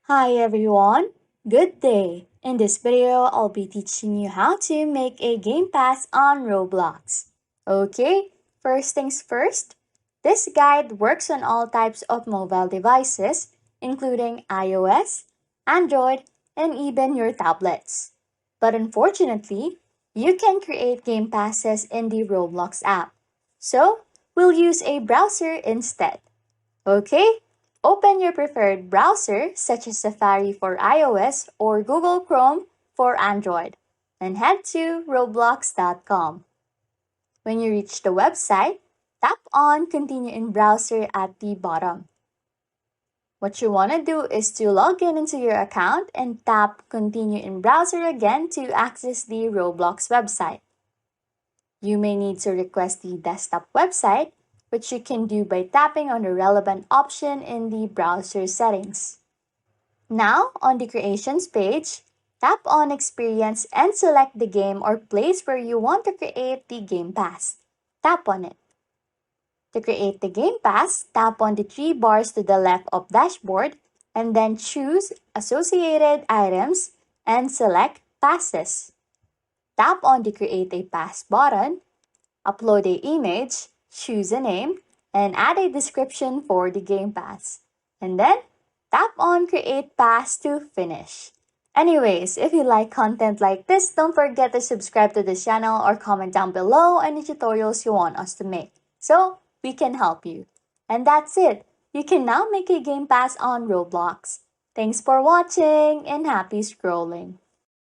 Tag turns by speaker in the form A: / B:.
A: Hi everyone, good day. In this video, I'll be teaching you how to make a game pass on Roblox. Okay, first things first, this guide works on all types of mobile devices, including iOS, Android, and even your tablets. But unfortunately, you can create game passes in the Roblox app. So, we'll use a browser instead. Okay, open your preferred browser such as Safari for iOS or Google Chrome for Android and head to roblox.com. When you reach the website, tap on Continue in Browser at the bottom. What you want to do is to log in into your account and tap Continue in Browser again to access the Roblox website. You may need to request the desktop website, which you can do by tapping on the relevant option in the browser settings. Now, on the Creations page, tap on Experience and select the game or place where you want to create the Game Pass. Tap on it. To create the Game Pass, tap on the three bars to the left of Dashboard and then choose Associated Items and select Passes. Tap on the Create a Pass button, upload an image, choose a name, and add a description for the Game Pass. And then, tap on Create Pass to finish. Anyways, if you like content like this, don't forget to subscribe to the channel or comment down below any tutorials you want us to make, so we can help you. And that's it. You can now make a Game Pass on Roblox. Thanks for watching and happy scrolling.